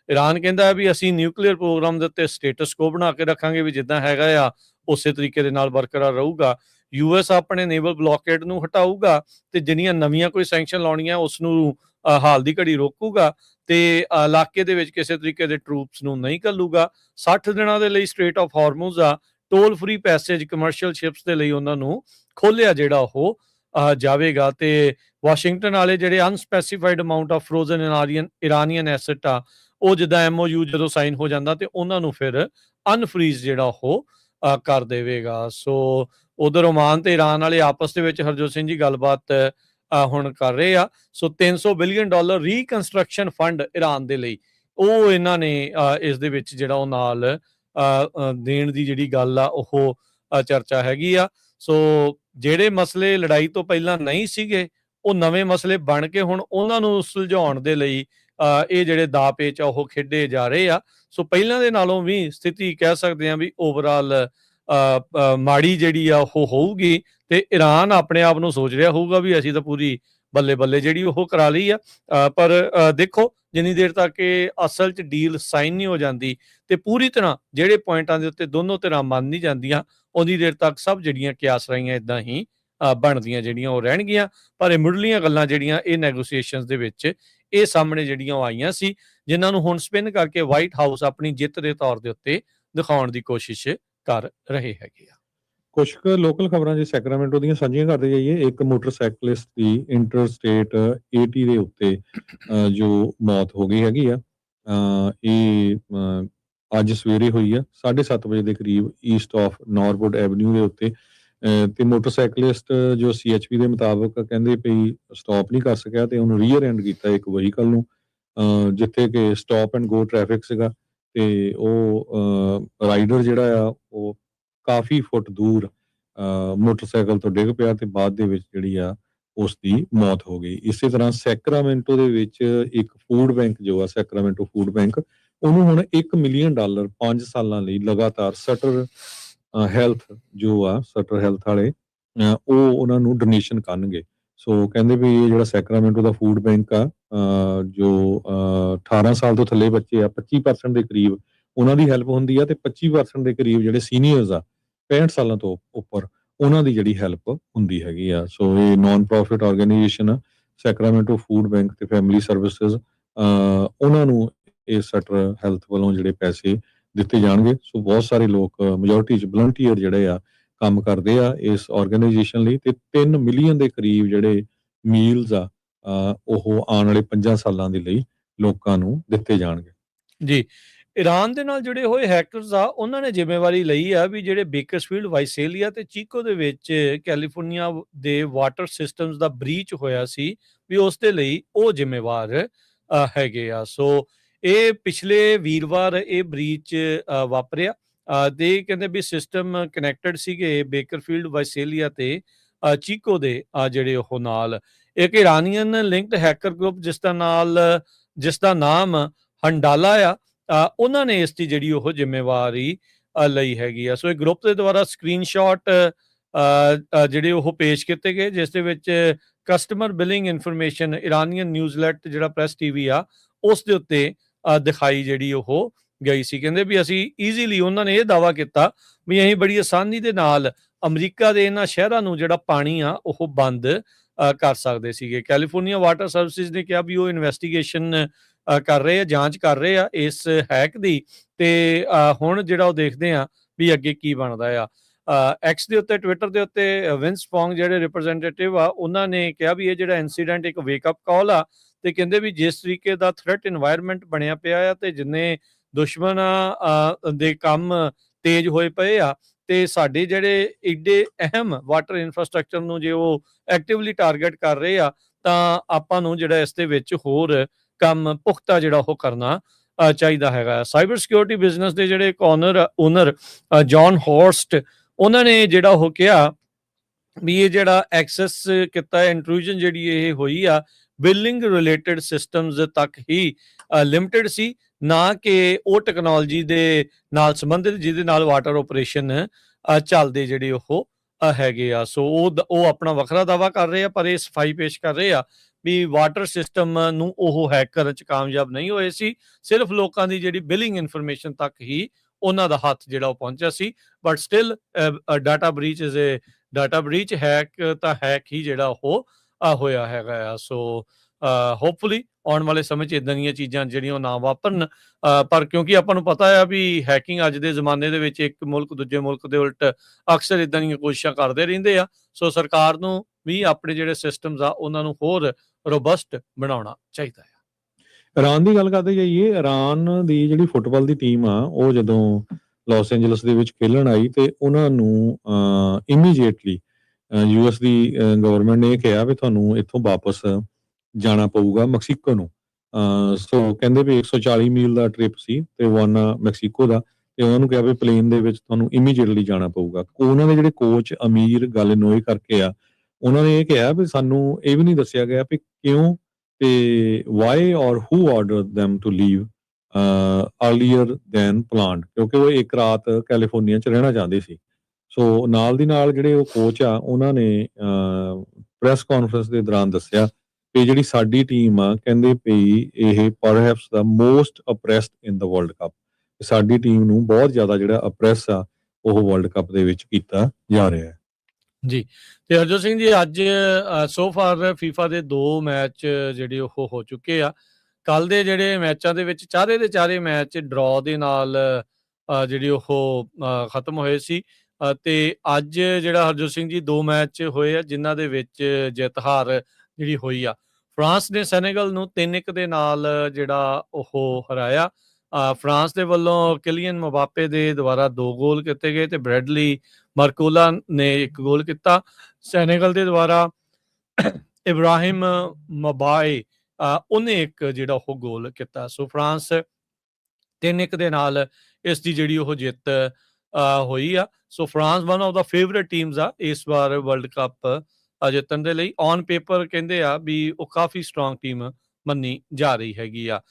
ਈਰਾਨ ਕਹਿੰਦਾ ਵੀ ਅਸੀਂ ਨਿਊਕਲੀਅਰ ਪ੍ਰੋਗਰਾਮ ਦੇ ਉੱਤੇ ਸਟੇਟਸ ਕੋ ਬਣਾ ਕੇ ਰੱਖਾਂਗੇ ਵੀ ਜਿੱਦਾਂ ਹੈਗਾ ਆ ਉਸੇ ਤਰੀਕੇ ਦੇ ਨਾਲ ਬਰਕਰਾਰ ਰਹੂਗਾ। US ਆਪਣੇ ਨੇਵਲ ਬਲੌਕੇਡ ਨੂੰ ਹਟਾਊਗਾ ਤੇ ਜਿੰਨੀਆਂ ਨਵੀਆਂ ਕੋਈ ਸੈਂਕਸ਼ਨ ਲਾਉਣੀਆਂ ਉਸ ਨੂੰ ਹਾਲ ਦੀ ਘੜੀ ਰੋਕੂਗਾ ਤੇ ਇਲਾਕੇ ਦੇ ਵਿੱਚ ਕਿਸੇ ਤਰੀਕੇ ਦੇ ਟਰੂਪਸ ਨੂੰ ਨਹੀਂ ਘੱਲੂਗਾ। 60 ਦਿਨਾਂ ਦੇ ਲਈ ਸਟ੍ਰੇਟ ਆਫ ਹਾਰਮੂਜ਼ ਆ toll free passage commercial ships ਦੇ ਲਈ ਉਹਨਾਂ ਨੂੰ ਖੋਲਿਆ ਜਿਹੜਾ ਉਹ ਜਾਵੇਗਾ। ਤੇ ਵਾਸ਼ਿੰਗਟਨ ਵਾਲੇ ਜਿਹੜੇ ਅਨਸਪੈਸੀਫਾਈਡ ਅਮਾਉਂਟ ਆਫ ਫਰੋਜ਼ਨ ਇਰਾਨੀਅਨ ਐਸਟ ਆ ਉਹ ਜਿੱਦਾਂ MOU ਜਦੋਂ ਸਾਈਨ ਹੋ ਜਾਂਦਾ ਤੇ ਉਹਨਾਂ ਨੂੰ ਫਿਰ ਅਨਫਰੀਜ਼ ਜਿਹੜਾ ਉਹ ਕਰ ਦੇਵੇਗਾ। ਸੋ ਉਧਰ ਓਮਾਨ ਤੇ ਈਰਾਨ ਵਾਲੇ ਆਪਸ ਦੇ ਵਿੱਚ ਹਰਜੋਤ ਸਿੰਘ ਜੀ ਗੱਲਬਾਤ ਹੁਣ ਕਰ ਰਹੇ ਆ। ਸੋ $300 ਬਿਲੀਅਨ ਰੀਕਨਸਟਰਕਸ਼ਨ ਫੰਡ ਈਰਾਨ ਦੇ ਲਈ ਉਹ ਇਹਨਾਂ ਨੇ ਇਸ ਦੇ ਵਿੱਚ ਜਿਹੜਾ ਉਹ ਨਾਲ ਦੇਣ ਦੀ ਜਿਹੜੀ ਗੱਲ ਆ ਉਹ ਚਰਚਾ ਹੈਗੀ ਆ। ਸੋ ਜਿਹੜੇ ਮਸਲੇ ਲੜਾਈ ਤੋਂ ਪਹਿਲਾਂ ਨਹੀਂ ਸੀਗੇ ਉਹ ਨਵੇਂ ਮਸਲੇ ਬਣ ਕੇ ਹੁਣ ਉਹਨਾਂ ਨੂੰ ਸੁਲਝਾਉਣ ਦੇ ਲਈ ਇਹ ਜਿਹੜੇ ਦਾਅ ਪੇਚ ਆ ਉਹ ਖੇਡੇ ਜਾ ਰਹੇ ਆ। ਸੋ ਪਹਿਲਾਂ ਦੇ ਨਾਲੋਂ ਵੀ ਸਥਿਤੀ ਕਹਿ ਸਕਦੇ ਆ ਵੀ ਓਵਰਆਲ ਮਾੜੀ ਜਿਹੜੀ ਆ ਉਹ ਹੋਊਗੀ ਤੇ ਈਰਾਨ ਆਪਣੇ ਆਪ ਨੂੰ ਸੋਚ ਰਿਹਾ ਹੋਊਗਾ ਵੀ ਅਸੀਂ ਤਾਂ ਪੂਰੀ ਬੱਲੇ ਬੱਲੇ ਜਿਹੜੀ ਉਹ ਕਰਾ ਲਈ ਆ। ਪਰ ਦੇਖੋ ਜਿੰਨੀ ਦੇਰ ਤੱਕ ਇਹ ਅਸਲ 'ਚ ਡੀਲ ਸਾਈਨ ਨਹੀਂ ਹੋ ਜਾਂਦੀ ਤੇ ਪੂਰੀ ਤਰ੍ਹਾਂ ਜਿਹੜੇ ਪੁਆਇੰਟਾਂ ਦੇ ਉੱਤੇ ਦੋਨੋਂ ਧਿਰਾਂ ਮੰਨ ਨਹੀਂ ਜਾਂਦੀਆਂ ਉਨੀ ਦੇਰ ਤੱਕ ਸਭ ਜਿਹੜੀਆਂ ਕਿਆਸ ਰਾਈਆਂ ਇਦਾਂ ਹੀ ਬਣਦੀਆਂ ਜਿਹੜੀਆਂ ਉਹ ਰਹਿਣਗੀਆਂ। ਪਰ ਇਹ ਮੁੱਢਲੀਆਂ ਗੱਲਾਂ ਜਿਹੜੀਆਂ ਇਹ ਨੈਗੋਸੀਏਸ਼ਨਸ ਦੇ ਵਿੱਚ ਇਹ ਸਾਹਮਣੇ ਜਿਹੜੀਆਂ ਉਹ ਆਈਆਂ ਸੀ ਜਿਨ੍ਹਾਂ ਨੂੰ ਹੁਣ ਸਪਿਨ ਕਰਕੇ ਵਾਈਟ ਹਾਊਸ ਆਪਣੀ ਜਿੱਤ ਦੇ ਤੌਰ ਦੇ ਉੱਤੇ ਦਿਖਾਉਣ ਦੀ ਕੋਸ਼ਿਸ਼ ਕਰ ਰਹੇ ਹੈਗੇ ਆ। ਕੁਝ ਕੁ ਲੋਕਲ ਖਬਰਾਂ ਜੇ ਸੈਕਰਾਮੈਂਟੋ ਦੀਆਂ ਸਾਂਝੀਆਂ ਕਰਦੇ ਜਾਈਏ। ਇੱਕ ਮੋਟਰਸਾਈਕਲਿਸਟ ਦੀ ਇੰਟਰਸਟੇਟ 80 ਦੇ ਉੱਤੇ ਜੋ ਮੌਤ ਹੋ ਗਈ ਹੈਗੀ ਆ ਇਹ ਅੱਜ ਸਵੇਰੇ ਹੋਈ ਆ 7:30 ਵਜੇ ਦੇ ਕਰੀਬ ਈਸਟ ਆਫ ਨਾਰਵੁੱਡ ਐਵਨਿਊ ਦੇ ਉੱਤੇ। ਤੇ ਮੋਟਰਸਾਈਕਲਿਸਟ ਜੋ CHP ਦੇ ਮੁਤਾਬਕ ਕਹਿੰਦੇ ਪਈ ਸਟਾਪ ਨਹੀਂ ਕਰ ਸਕਿਆ ਤੇ ਉਹਨੂੰ ਰੀਅਰ ਐਂਡ ਕੀਤਾ ਇੱਕ ਵਹੀਕਲ ਨੂੰ ਜਿੱਥੇ ਕਿ ਸਟਾਪ ਐਂਡ ਗੋ ਟ੍ਰੈਫਿਕ ਸੀਗਾ ਤੇ ਉਹ ਰਾਈਡਰ ਜਿਹੜਾ ਆ ਉਹ ਕਾਫੀ ਫੁੱਟ ਦੂਰ ਮੋਟਰਸਾਈਕਲ ਤੋਂ ਡਿੱਗ ਪਿਆ ਤੇ ਬਾਅਦ ਦੇ ਵਿੱਚ ਜਿਹੜੀ ਆ ਉਸ ਦੀ ਮੌਤ ਹੋ ਗਈ। ਇਸੇ ਤਰ੍ਹਾਂ ਸੈਕਰਾਮੈਂਟੋ ਦੇ ਵਿੱਚ ਇੱਕ ਫੂਡ ਬੈਂਕ ਜੋ ਆ ਸੈਕਰਾਮੈਂਟੋ ਫੂਡ ਬੈਂਕ ਉਹਨੂੰ ਹੁਣ $1 ਮਿਲੀਅਨ 5 ਸਾਲਾਂ ਲਈ ਲਗਾਤਾਰ ਸਟਰ ਹੈਲਥ ਜੋ ਆ ਸਟਰ ਹੈਲਥ ਵਾਲੇ ਉਹ ਉਹਨਾਂ ਨੂੰ ਡੋਨੇਸ਼ਨ ਕਰਨਗੇ। ਸੋ ਕਹਿੰਦੇ ਵੀ ਇਹ ਜਿਹੜਾ ਸੈਕਰਾਮੈਂਟੋ ਦਾ ਫੂਡ ਬੈਂਕ ਆ ਜੋ 18 ਸਾਲ ਤੋਂ ਥੱਲੇ ਬੱਚੇ ਆ 25% ਦੇ ਕਰੀਬ ਉਹਨਾਂ ਦੀ ਹੈਲਪ ਹੁੰਦੀ ਆ ਤੇ 25% ਦੇ ਕਰੀਬ ਜਿਹੜੇ ਸੀਨੀਅਰਸ ਆ 65 ਸਾਲਾਂ ਤੋਂ ਉੱਪਰ ਉਹਨਾਂ ਦੀ ਜਿਹੜੀ ਹੈਲਪ ਹੁੰਦੀ ਹੈਗੀ ਆ। ਸੋ ਇਹ ਨਾਨ ਪ੍ਰੋਫਿਟ ਆਰਗੇਨਾਈਜੇਸ਼ਨ ਆ ਸੈਕਰਾਮੈਂਟੋ ਫੂਡ ਬੈਂਕ ਤੇ ਫੈਮਿਲੀ ਸਰਵਿਸਿਜ਼ ਉਹਨਾਂ ਨੂੰ ਇਹ ਸਟਰ ਹੈਲਥ ਵੱਲੋਂ ਜਿਹੜੇ ਪੈਸੇ ਦਿੱਤੇ ਜਾਣਗੇ। ਸੋ ਬਹੁਤ ਸਾਰੇ ਲੋਕ ਮੈਜੋਰਟੀ 'ਚ ਵਲੰਟੀਅਰ ਜਿਹੜੇ ਆ ਕੰਮ ਕਰਦੇ ਆ ਇਸ ਆਰਗੇਨਾਈਜੇਸ਼ਨ ਲਈ ਤੇ 3 ਮਿਲੀਅਨ ਦੇ ਕਰੀਬ ਜਿਹੜੇ ਮੀਲਸ ਆ ਉਹ ਆਉਣ ਵਾਲੇ 5 ਸਾਲਾਂ ਦੇ ਲਈ ਲੋਕਾਂ ਨੂੰ ਦਿੱਤੇ ਜਾਣਗੇ। ਜੀ, ਈਰਾਨ ਦੇ ਨਾਲ ਜੁੜੇ ਹੋਏ ਹੈਕਰਸ ਆ ਉਹਨਾਂ ਨੇ ਜ਼ਿੰਮੇਵਾਰੀ ਲਈ ਆ ਵੀ ਜਿਹੜੇ ਬੇਕਰਸਫੀਲਡ ਵਾਈਸੇਲੀਆ ਤੇ ਚੀਕੋ ਦੇ ਵਿੱਚ ਕੈਲੀਫੋਰਨੀਆ ਦੇ ਵਾਟਰ ਸਿਸਟਮਸ ਦਾ ਬ੍ਰੀਚ ਹੋਇਆ ਸੀ ਵੀ ਉਸ ਦੇ ਲਈ ਉਹ ਜ਼ਿੰਮੇਵਾਰ ਹੈਗੇ ਆ। ਸੋ ਇਹ ਪਿਛਲੇ ਵੀਰਵਾਰ ਇਹ ਬ੍ਰੀਚ ਵਾਪਰਿਆ ਤੇ ਕਹਿੰਦੇ ਵੀ ਸਿਸਟਮ ਕਨੈਕਟਡ ਸੀਗੇ ਬੇਕਰਫੀਲਡ ਵਾਈਸੇਲੀਆ ਤੇ ਚੀਕੋ ਦੇ ਜਿਹੜੇ ਉਹ ਨਾਲ ਇੱਕ ਇਰਾਨੀਅਨ ਲਿੰਕਡ ਹੈਕਰ ਗਰੁੱਪ ਜਿਸ ਦਾ ਨਾਮ ਹੰਡਾਲਾ ਆ ਉਹਨਾਂ ਨੇ ਇਸ ਦੀ ਜਿਹੜੀ ਉਹ ਜ਼ਿੰਮੇਵਾਰੀ ਲਈ ਹੈਗੀ ਆ। ਸੋ ਇਹ ਗਰੁੱਪ ਦੇ ਦੁਆਰਾ ਸਕਰੀਨਸ਼ਾਟ ਜਿਹੜੇ ਉਹ ਪੇਸ਼ ਕੀਤੇ ਗਏ ਜਿਸ ਦੇ ਵਿੱਚ ਕਸਟਮਰ ਬਿਲਿੰਗ ਇਨਫੋਰਮੇਸ਼ਨ ਇਰਾਨੀਅਨ ਨਿਊਜ਼ਲੈਟ ਜਿਹੜਾ ਪ੍ਰੈਸ TV ਆ ਉਸ ਦੇ ਉੱਤੇ ਦਿਖਾਈ ਜਿਹੜੀ ਉਹ ਗਈ ਸੀ। ਕਹਿੰਦੇ ਵੀ ਅਸੀਂ ਈਜ਼ੀਲੀ ਉਹਨਾਂ ਨੇ ਇਹ ਦਾਅਵਾ ਕੀਤਾ ਵੀ ਅਸੀਂ ਬੜੀ ਆਸਾਨੀ ਦੇ ਨਾਲ ਅਮਰੀਕਾ ਦੇ ਇਹਨਾਂ ਸ਼ਹਿਰਾਂ ਨੂੰ ਜਿਹੜਾ ਪਾਣੀ ਆ ਉਹ ਬੰਦ ਕਰ ਸਕਦੇ ਸੀਗੇ। ਕੈਲੀਫੋਰਨੀਆ ਵਾਟਰ ਸਰਵਿਸਿਜ਼ ਨੇ ਕਿਹਾ ਵੀ ਉਹ ਇਨਵੈਸਟੀਗੇਸ਼ਨ ਕਰ ਰਹੇ ਆ, ਜਾਂਚ ਕਰ ਰਹੇ ਆ ਇਸ ਹੈਕ ਦੀ, ਤੇ ਹੁਣ ਜਿਹੜਾ ਉਹ ਦੇਖਦੇ ਆ ਵੀ ਅੱਗੇ ਕੀ ਬਣਦਾ ਆ। ਐਕਸ ਦੇ ਉੱਤੇ, ਟਵਿੱਟਰ ਦੇ ਉੱਤੇ ਵਿੰਸ ਫੋਂਗ ਜਿਹੜੇ ਰਿਪਰੈਜ਼ੈਂਟੇਟਿਵ ਆ, ਉਹਨਾਂ ਨੇ ਕਿਹਾ ਵੀ ਇਹ ਜਿਹੜਾ ਇਨਸੀਡੈਂਟ ਇੱਕ ਵੇਕਅਪ ਕਾਲ ਆ, ਤੇ ਕਹਿੰਦੇ ਵੀ ਜਿਸ ਤਰੀਕੇ ਦਾ ਥ੍ਰੈਟ ਇਨਵਾਇਰਮੈਂਟ ਬਣਿਆ ਪਿਆ ਆ ਤੇ ਜਿੰਨੇ ਦੁਸ਼ਮਣ ਦੇ ਕੰਮ ਤੇਜ਼ ਹੋਏ ਪਏ ਆ, ਤੇ ਸਾਡੇ ਜਿਹੜੇ ਏਡੇ ਅਹਿਮ ਵਾਟਰ ਇਨਫਰਾਸਟ੍ਰਕਚਰ ਨੂੰ ਜੇ ਉਹ ਐਕਟਿਵਲੀ ਟਾਰਗੇਟ ਕਰ ਰਹੇ ਆ, ਤਾਂ ਆਪਾਂ ਨੂੰ ਜਿਹੜਾ ਇਸ ਦੇ ਵਿੱਚ ਹੋਰ ਕੰਮ ਪੁਖਤਾ ਜਿਹੜਾ ਉਹ ਕਰਨਾ ਚਾਹੀਦਾ ਹੈਗਾ। ਸਾਈਬਰ ਸਿਕਿਉਰਿਟੀ ਬਿਜ਼ਨਸ ਦੇ ਜਿਹੜੇ ਇੱਕ ਓਨਰ ਜੌਨ ਹੌਰਸਟ, ਉਹਨਾਂ ਨੇ ਜਿਹੜਾ ਉਹ ਕਿਹਾ ਵੀ ਇਹ ਜਿਹੜਾ ਐਕਸੈਸ ਕੀਤਾ ਇੰਟਰੂਜਨ ਜਿਹੜੀ ਇਹ ਹੋਈ ਆ, ਬਿਲਿੰਗ ਰਿਲੇਟਡ ਸਿਸਟਮਸ ਤੱਕ ਹੀ ਲਿਮਟਿਡ ਸੀ, ਨਾ ਕਿ ਉਹ ਟੈਕਨੋਲੋਜੀ ਦੇ ਨਾਲ ਸੰਬੰਧਿਤ ਜਿਹਦੇ ਨਾਲ ਵਾਟਰ ਆਪਰੇਸ਼ਨ ਚੱਲਦੇ ਜਿਹੜੇ ਉਹ ਹੈਗੇ ਆ। ਸੋ ਉਹ ਆਪਣਾ ਵੱਖਰਾ ਦਾਅਵਾ ਕਰ ਰਹੇ ਆ, ਪਰ ਇਹ ਸਫਾਈ ਪੇਸ਼ ਕਰ ਰਹੇ ਆ ਵੀ ਵਾਟਰ ਸਿਸਟਮ ਨੂੰ ਉਹ ਹੈਕ ਕਰਨ 'ਚ ਕਾਮਯਾਬ ਨਹੀਂ ਹੋਏ ਸੀ, ਸਿਰਫ ਲੋਕਾਂ ਦੀ ਜਿਹੜੀ ਬਿਲਿੰਗ ਇਨਫੋਰਮੇਸ਼ਨ ਤੱਕ ਹੀ ਉਹਨਾਂ ਦਾ ਹੱਥ ਜਿਹੜਾ ਉਹ ਪਹੁੰਚਿਆ ਸੀ। But still data breach is a data breach, hack ਤਾਂ ਹੈਕ ਹੀ ਜਿਹੜਾ ਉਹ ਹੋਇਆ ਹੈਗਾ ਆ। ਸੋ ਹੋਪਫੁਲੀ ਆਉਣ ਵਾਲੇ ਸਮੇਂ 'ਚ ਇੱਦਾਂ ਦੀਆਂ ਚੀਜ਼ਾਂ ਜਿਹੜੀਆਂ ਉਹ ਨਾ ਵਾਪਰਨ, ਪਰ ਕਿਉਂਕਿ ਆਪਾਂ ਨੂੰ ਪਤਾ ਆ ਵੀ ਹੈਕਿੰਗ ਅੱਜ ਦੇ ਜ਼ਮਾਨੇ ਦੇ ਵਿੱਚ ਇੱਕ ਮੁਲਕ ਦੂਜੇ ਮੁਲਕ ਦੇ ਉਲਟ ਅਕਸਰ ਇੱਦਾਂ ਦੀਆਂ ਕੋਸ਼ਿਸ਼ਾਂ ਕਰਦੇ ਰਹਿੰਦੇ ਆ। ਸੋ ਸਰਕਾਰ ਨੂੰ ਵੀ ਆਪਣੇ ਜਿਹੜੇ ਸਿਸਟਮਸ ਆ ਉਹਨਾਂ ਨੂੰ ਹੋਰ ਰੋਬਸਟ ਬਣਾਉਣਾ ਚਾਹੀਦਾ ਆ। ਇਰਾਨ ਦੀ ਗੱਲ ਕਰਦੇ ਜਾਈਏ, ਇਰਾਨ ਦੀ ਜਿਹੜੀ ਫੁੱਟਬਾਲ ਦੀ ਟੀਮ ਆ, ਉਹ ਜਦੋਂ ਲਾਸ ਐਂਜਲਸ ਦੇ ਵਿੱਚ ਖੇਲਣ ਆਈ ਤੇ ਉਹਨਾਂ ਨੂੰ ਇਮੀਡੀਏਟਲੀ US ਦੀ ਗਵਰਨਮੈਂਟ ਨੇ ਇਹ ਕਿਹਾ ਵੀ ਤੁਹਾਨੂੰ ਇੱਥੋਂ ਵਾਪਸ ਜਾਣਾ ਪਊਗਾ ਮੈਕਸੀਕੋ ਨੂੰ। ਸੋ ਕਹਿੰਦੇ ਵੀ 140 ਮੀਲ ਦਾ ਟ੍ਰਿਪ ਸੀ ਤੇ ਵਾਨਾ ਮੈਕਸੀਕੋ ਦਾ, ਤੇ ਉਹਨਾਂ ਨੂੰ ਕਿਹਾ ਵੀ ਪਲੇਨ ਦੇ ਵਿੱਚ ਤੁਹਾਨੂੰ ਇਮੀਡੀਏਟਲੀ ਜਾਣਾ ਪਊਗਾ। ਉਹਨਾਂ ਦੇ ਜਿਹੜੇ ਕੋਚ ਅਮੀਰ ਗਾਲਿਨੋਏ ਕਰਕੇ ਆ, ਉਹਨਾਂ ਨੇ ਇਹ ਕਿਹਾ ਵੀ ਸਾਨੂੰ ਇਹ ਵੀ ਨਹੀਂ ਦੱਸਿਆ ਗਿਆ ਵੀ ਕਿਉਂ ਤੇ why or who order them to leave earlier than planned, ਕਿਉਂਕਿ ਉਹ ਇੱਕ ਰਾਤ ਕੈਲੀਫੋਰਨੀਆ 'ਚ ਰਹਿਣਾ ਚਾਹੁੰਦੇ ਸੀ। ਸੋ ਨਾਲ ਦੀ ਨਾਲ ਜਿਹੜੇ ਉਹ ਕੋਚ ਆ, ਉਹਨਾਂ ਨੇ ਪ੍ਰੈਸ ਕਾਨਫਰੰਸ ਦੇ ਦੌਰਾਨ ਦੱਸਿਆ ਵੀ ਜਿਹੜੀ ਸਾਡੀ ਟੀਮ ਆ, ਕਹਿੰਦੇ ਵੀ ਇਹ ਪਰਹੈਪਸ ਦਾ ਮੋਸਟ ਅਪਰੈਸਡ ਇਨ ਦਾ ਵਰਲਡ ਕੱਪ, ਸਾਡੀ ਟੀਮ ਨੂੰ ਬਹੁਤ ਜ਼ਿਆਦਾ ਜਿਹੜਾ ਅਪਰੈਸ ਆ ਉਹ ਵਰਲਡ ਕੱਪ ਦੇ ਵਿੱਚ ਕੀਤਾ ਜਾ ਰਿਹਾ ਹੈ ਜੀ। ਤੇ ਹਰਜੋਤ ਸਿੰਘ ਜੀ, ਅੱਜ ਸੋ ਫਾਰ ਫੀਫਾ ਦੇ 2 ਮੈਚ ਜਿਹੜੇ ਉਹ ਹੋ ਚੁੱਕੇ ਆ। ਕੱਲ ਦੇ ਜਿਹੜੇ ਮੈਚਾਂ ਦੇ ਵਿੱਚ ਚਾਰੇ ਦੇ ਚਾਰੇ ਮੈਚ ਡਰਾਅ ਦੇ ਨਾਲ ਜਿਹੜੇ ਉਹ ਖਤਮ ਹੋਏ ਸੀ, ਤੇ ਅੱਜ ਜਿਹੜਾ ਹਰਜੋਤ ਸਿੰਘ ਜੀ 2 ਮੈਚ ਹੋਏ ਆ ਜਿਨ੍ਹਾਂ ਦੇ ਵਿੱਚ ਜਿੱਤ ਹਾਰ ਜਿਹੜੀ ਹੋਈ ਆ। ਫਰਾਂਸ ਨੇ ਸੈਨੇਗਲ ਨੂੰ 3-1 ਦੇ ਨਾਲ ਜਿਹੜਾ ਉਹ ਹਰਾਇਆ। ਫਰਾਂਸ ਦੇ ਵੱਲੋਂ ਕਿਲੀਅਨ ਮਬਾਪੇ ਦੇ ਦੁਆਰਾ 2 ਗੋਲ ਕੀਤੇ ਗਏ ਤੇ ਬ੍ਰੈਡਲੀ ਮਾਰਕੋਲਾ ਨੇ 1 ਗੋਲ ਕੀਤਾ। ਸੈਨੇਗਲ ਦੇ ਦੁਆਰਾ ਇਬਰਾਹਿਮ ਮਬਾਏ ਉਹਨੇ 1 ਜਿਹੜਾ ਉਹ ਗੋਲ ਕੀਤਾ। ਸੋ ਫਰਾਂਸ 3-1 ਦੇ ਨਾਲ ਇਸ ਦੀ ਜਿਹੜੀ ਉਹ ਜਿੱਤ ਹੋਈ ਆ। So France one of the favourite teams ਆ ਇਸ ਵਾਰ ਵਰਲਡ ਕੱਪ ਜਿੱਤਣ ਦੇ ਲਈ। ਔਨ ਪੇਪਰ ਕਹਿੰਦੇ ਆ ਵੀ ਉਹ ਕਾਫੀ ਸਟਰੋਂਗ ਟੀਮ ਮੰਨੀ ਜਾ ਰਹੀ ਹੈਗੀ ਆ।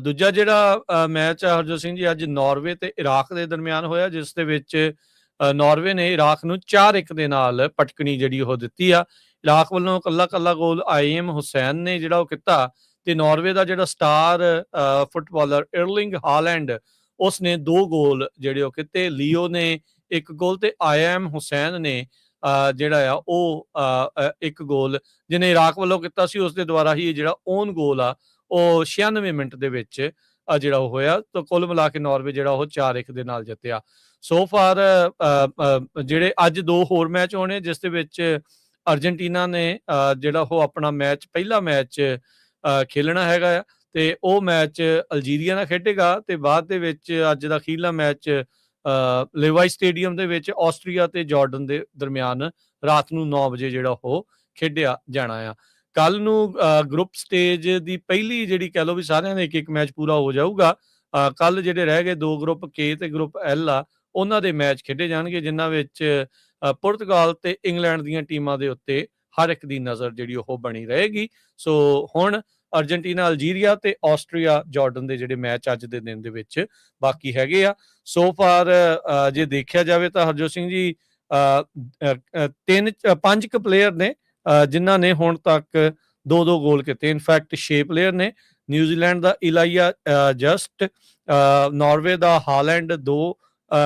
ਦੂਜਾ ਜਿਹੜਾ ਮੈਚ ਆ ਹਰਜੋਤ ਸਿੰਘ ਜੀ, ਅੱਜ ਨਾਰਵੇ ਤੇ ਇਰਾਕ ਦੇ ਦਰਮਿਆਨ ਹੋਇਆ, ਜਿਸ ਦੇ ਵਿੱਚ ਨਾਰਵੇ ਨੇ ਇਰਾਕ ਨੂੰ 4-1 ਦੇ ਨਾਲ ਪਟਕਣੀ ਜਿਹੜੀ ਉਹ ਦਿੱਤੀ ਆ। ਇਰਾਕ ਵੱਲੋਂ ਕੱਲਾ ਗੋਲ ਆਈਐਮ ਹੁਸੈਨ ਨੇ ਜਿਹੜਾ ਉਹ ਕੀਤਾ, ਤੇ ਨਾਰਵੇ ਦਾ ਜਿਹੜਾ ਸਟਾਰ ਫੁੱਟਬਾਲਰ ਇਰਲਿੰਗ ਹਾਲੈਂਡ, ਉਸ ਨੇ 2 ਗੋਲ ਜਿਹੜੇ ਉਹ ਕੀਤੇ। ਲੀਓ ਨੇ 1 ਗੋਲ ਤੇ ਆਈਐਮ ਹੁਸੈਨ ਨੇ ਜਿਹੜਾ ਆ ਉਹ 1 ਗੋਲ ਜਿਹਨੇ ਇਰਾਕ ਵੱਲੋਂ ਕੀਤਾ ਸੀ, ਉਸ ਦੇ ਦੁਆਰਾ ਹੀ ਜਿਹੜਾ ਓਨ ਗੋਲ ਆ ਉਹ 96 ਮਿੰਟ ਦੇ ਵਿੱਚ ਜਿਹੜਾ ਉਹ ਹੋਇਆ। ਤਾਂ ਕੁੱਲ ਮਿਲਾ ਕੇ ਨਾਰਵੇ ਜਿਹੜਾ ਉਹ 4-1 ਦੇ ਨਾਲ ਜਿੱਤਿਆ। ਸੋ ਫਾਰ ਜਿਹੜੇ ਅੱਜ 2 ਹੋਰ ਮੈਚ ਹੋਣੇ, ਜਿਸ ਦੇ ਵਿੱਚ ਅਰਜਨਟੀਨਾ ਨੇ ਜਿਹੜਾ ਉਹ ਆਪਣਾ ਮੈਚ ਪਹਿਲਾ ਮੈਚ ਖੇਲਣਾ ਹੈਗਾ ਆ, ਤੇ ਉਹ ਮੈਚ ਅਲਜੀਰੀਆ ਨਾਲ ਖੇਡੇਗਾ। ਤੇ ਬਾਅਦ ਦੇ ਵਿੱਚ ਅੱਜ ਦਾ ਅਖੀਰਲਾ ਮੈਚ ਲੇਵਾਈ ਸਟੇਡੀਅਮ ਦੇ ਵਿੱਚ ਆਸਟਰੀਆ ਤੇ ਜਾਰਡਨ ਦੇ ਦਰਮਿਆਨ ਰਾਤ ਨੂੰ 9 ਵਜੇ ਜਿਹੜਾ ਉਹ ਖੇਡਿਆ ਜਾਣਾ ਆ। ਕੱਲ ਨੂੰ ਗਰੁੱਪ ਸਟੇਜ ਦੀ ਪਹਿਲੀ ਜਿਹੜੀ ਕਹਿ ਲਓ ਵੀ ਸਾਰਿਆਂ ਦਾ 1-1 ਮੈਚ ਪੂਰਾ ਹੋ ਜਾਊਗਾ। ਕੱਲ ਜਿਹੜੇ ਰਹਿ ਗਏ 2 ਗਰੁੱਪ ਕੇ ਤੇ ਗਰੁੱਪ ਐਲ ਆ, ਉਹਨਾਂ ਦੇ ਮੈਚ ਖੇਡੇ ਜਾਣਗੇ, ਜਿਨ੍ਹਾਂ ਵਿੱਚ ਪੁਰਤਗਾਲ ਤੇ ਇੰਗਲੈਂਡ ਦੀਆਂ ਟੀਮਾਂ ਦੇ ਉੱਤੇ ਹਰ ਇੱਕ ਦੀ ਨਜ਼ਰ ਜਿਹੜੀ ਉਹ ਬਣੀ ਰਹੇਗੀ। ਸੋ ਹੁਣ ਅਰਜਨਟੀਨਾ, ਅਲਜੀਰੀਆ ਤੇ ਆਸਟਰੀਆ, ਜਾਰਡਨ ਦੇ ਜਿਹੜੇ ਮੈਚ ਅੱਜ ਦੇ ਦਿਨ ਦੇ ਵਿੱਚ ਬਾਕੀ ਹੈਗੇ ਆ। ਸੋ ਫਾਰ ਜੇ ਦੇਖਿਆ ਜਾਵੇ ਤਾਂ ਹਰਜੋਤ ਸਿੰਘ ਜੀ 5 ਪਲੇਅਰ ਨੇ ਜਿਨ੍ਹਾਂ ਨੇ ਹੁਣ ਤੱਕ 2-2 ਗੋਲ ਕੀਤੇ। ਇਨਫੈਕਟ 6 ਪਲੇਅਰ ਨੇ। ਨਿਊਜ਼ੀਲੈਂਡ ਦਾ ਇਲਾਈਆ ਜਸਟ, ਨਾਰਵੇ ਦਾ ਹਾਲੈਂਡ 2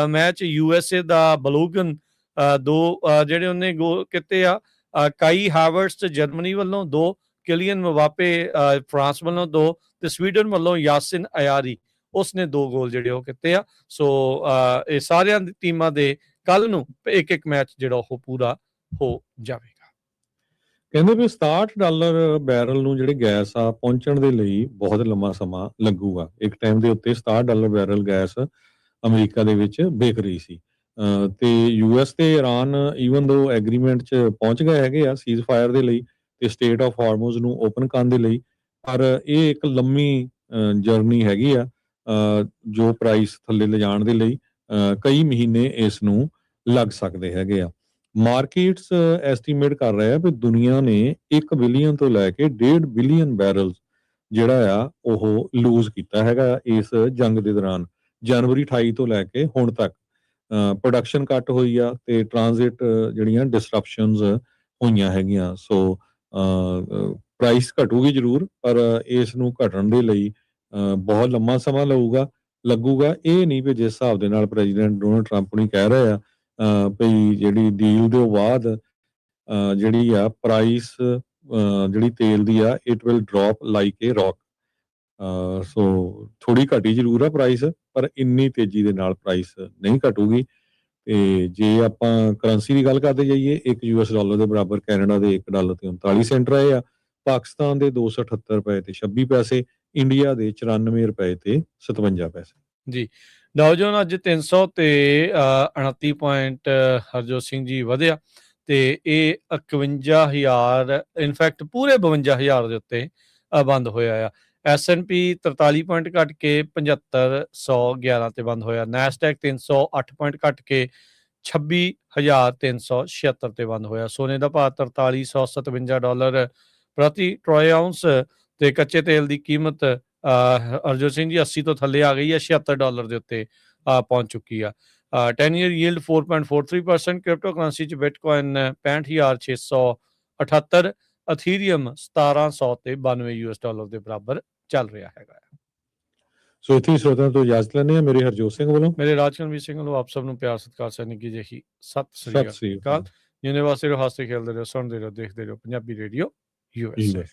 ਮੈਚ, USA ਦਾ ਬਲੋਗਨ 2 ਜਿਹੜੇ ਉਹਨੇ ਗੋਲ ਕੀਤੇ ਆ। ਕਾਈ ਹਾਵਰਟਸ ਜਰਮਨੀ ਵੱਲੋਂ 2, ਕਿਲੀਅਨ ਮਬਾਪੇ ਫਰਾਂਸ ਵੱਲੋਂ 2 ਤੇ ਸਵੀਡਨ ਵੱਲੋਂ ਯਾਸਿਨ ਅਯਾਰੀ ਉਸਨੇ 2 ਗੋਲ ਜਿਹੜੇ ਉਹ ਕੀਤੇ ਆ। ਸੋ ਇਹ ਸਾਰਿਆਂ ਦੀ ਟੀਮਾਂ ਦੇ ਕੱਲ ਨੂੰ ਇੱਕ ਮੈਚ ਜਿਹੜਾ ਉਹ ਪੂਰਾ ਹੋ ਜਾਵੇਗਾ। ਕਹਿੰਦੇ ਵੀ $67 ਬੈਰਲ ਨੂੰ ਜਿਹੜੇ ਗੈਸ ਆ ਪਹੁੰਚਣ ਦੇ ਲਈ ਬਹੁਤ ਲੰਮਾ ਸਮਾਂ ਲੱਗੂਗਾ। ਇੱਕ ਟਾਈਮ ਦੇ ਉੱਤੇ $67 ਬੈਰਲ ਗੈਸ ਅਮਰੀਕਾ ਦੇ ਵਿੱਚ ਵਿਕ ਰਹੀ ਸੀ ਤੇ US ਤੇ ਇਰਾਨ ਈਵਨ ਦੋ ਐਗਰੀਮੈਂਟ 'ਚ ਪਹੁੰਚ ਗਏ ਹੈਗੇ ਆ ਸੀਜ਼ ਫਾਇਰ ਦੇ ਲਈ ਤੇ ਸਟੇਟ ਆਫ ਹਾਰਮੋਜ਼ ਨੂੰ ਓਪਨ ਕਰਨ ਦੇ ਲਈ, ਪਰ ਇਹ ਇੱਕ ਲੰਮੀ ਜਰਨੀ ਹੈਗੀ ਆ ਜੋ ਪ੍ਰਾਈਸ ਥੱਲੇ ਲਿਜਾਣ ਦੇ ਲਈ ਕਈ ਮਹੀਨੇ ਇਸ ਨੂੰ ਲੱਗ ਸਕਦੇ ਹੈਗੇ ਆ। ਮਾਰਕੀਟਸ ਐਸਟੀਮੇਟ ਕਰ ਰਹੇ ਆ ਵੀ ਦੁਨੀਆ ਨੇ 1 ਬਿਲੀਅਨ ਤੋਂ ਲੈ ਕੇ 1.5 ਬਿਲੀਅਨ ਬੈਰਲ ਜਿਹੜਾ ਆ ਉਹ ਲੂਜ਼ ਕੀਤਾ ਹੈਗਾ ਇਸ ਜੰਗ ਦੇ ਦੌਰਾਨ। ਜਨਵਰੀ 28 ਤੋਂ ਲੈ ਕੇ ਹੁਣ ਤੱਕ ਪ੍ਰੋਡਕਸ਼ਨ ਘੱਟ ਹੋਈ ਆ ਤੇ ਟ੍ਰਾਂਜ਼ਿਟ ਜਿਹੜੀਆਂ ਡਿਸਰਪਸ਼ਨਸ ਹੋਈਆਂ ਹੈਗੀਆਂ। ਸੋ ਪ੍ਰਾਈਸ ਘਟੂਗੀ ਜ਼ਰੂਰ, ਪਰ ਇਸ ਨੂੰ ਘਟਣ ਦੇ ਲਈ ਬਹੁਤ ਲੰਮਾ ਸਮਾਂ ਲੱਗੂਗਾ। ਇਹ ਨਹੀਂ ਵੀ ਜਿਸ ਹਿਸਾਬ ਦੇ ਨਾਲ ਪ੍ਰੈਜ਼ੀਡੈਂਟ ਡੋਨਲਡ ਟਰੰਪ ਨੇ ਕਹਿ ਰਹੇ ਆ ਭਈ ਜਿਹੜੀ ਡੀਲ ਦੇ ਬਾਅਦ ਜਿਹੜੀ ਆ ਪ੍ਰਾਈਸ ਜਿਹੜੀ ਤੇਲ ਦੀ ਆ it will drop like a rock. So ਥੋੜ੍ਹੀ ਘਟੀ ਜ਼ਰੂਰ ਆ ਪ੍ਰਾਈਸ, ਪਰ ਇੰਨੀ ਤੇਜ਼ੀ ਦੇ ਨਾਲ ਪ੍ਰਾਈਸ ਨਹੀਂ ਘਟੂਗੀ। ਤੇ ਜੇ ਆਪਾਂ ਕਰੰਸੀ ਦੀ ਗੱਲ ਕਰਦੇ ਜਾਈਏ, $1 ਦੇ ਬਰਾਬਰ ਕੈਨੇਡਾ ਦੇ $1.39 ਰਹੇ ਆ, ਪਾਕਿਸਤਾਨ ਦੇ $278 ਤੇ 26 ਪੈਸੇ, ਇੰਡੀਆ ਦੇ $94 ਤੇ 57 ਪੈਸੇ। ਜੀ ਡਾਓ ਜੋਨ ਅੱਜ 300 ਤੇ 29 ਪੁਆਇੰਟ ਹਰਜੋਤ ਸਿੰਘ ਜੀ ਵਧਿਆ ਤੇ ਇਹ 51,000 ਇਨਫੈਕਟ ਪੂਰੇ 52,000 ਦੇ ਉੱਤੇ ਬੰਦ ਹੋਇਆ ਆ। S&P 43 ਪੁਆਇੰਟ ਘਟ ਕੇ 7511 ਤੇ ਬੰਦ ਹੋਇਆ। ਨੈਸਡੈਕ 308 ਪੁਆਇੰਟ ਘਟ ਕੇ 26,376 ਤੇ ਬੰਦ ਹੋਇਆ। ਸੋਨੇ ਦਾ ਭਾਅ $4357 ਪ੍ਰਤੀ ਟਰੋਏ ਆਉਂਸ ਤੇ ਕੱਚੇ ਤੇਲ ਦੀ ਕੀਮਤ ਹਰਜੋਤ ਸਿੰਘ ਜੀ 80 ਤੋਂ ਥੱਲੇ ਆ ਗਈ ਹੈ, $76 ਦੇ ਉੱਤੇ ਪਹੁੰਚ ਚੁੱਕੀ ਆ। 10 year yield 4.43%। ਕ੍ਰਿਪਟੋ ਕਰੰਸੀ 'ਚ ਬਿਟਕੋਇਨ 65,678, ਅਥੀਰੀਅਮ 1700 ਤੇ $92 ਦੇ ਬਰਾਬਰ ਚੱਲ ਰਿਹਾ ਹੈਗਾ। ਸੋ ਇੱਥੇ ਸਰੋਤਿਆਂ ਤੋਂ ਇਜਾਜ਼ਤ ਲੈਂਦੇ ਹਾਂ। ਮੇਰੇ ਹਰਜੋਤ ਸਿੰਘ ਵੱਲੋਂ, ਮੇਰੇ ਰਾਜਕਨਵੀਰ ਸਿੰਘ ਵੱਲੋਂ ਆਪ ਸਭ ਨੂੰ ਪਿਆਰ ਸਤਿਕਾਰ ਸੈਨਿਕ ਜਿਹੀ ਸਤਿ ਸ੍ਰੀ ਅਕਾਲ। ਜਿਹਨੇ ਵਾਸਤੇ ਰਹੋ, ਹੱਸਦੇ ਖੇਲਦੇ ਰਹੋ, ਸੁਣਦੇ ਰਹੋ, ਦੇਖਦੇ ਰਹੋ ਪੰਜਾਬੀ ਰੇਡੀਓ USA।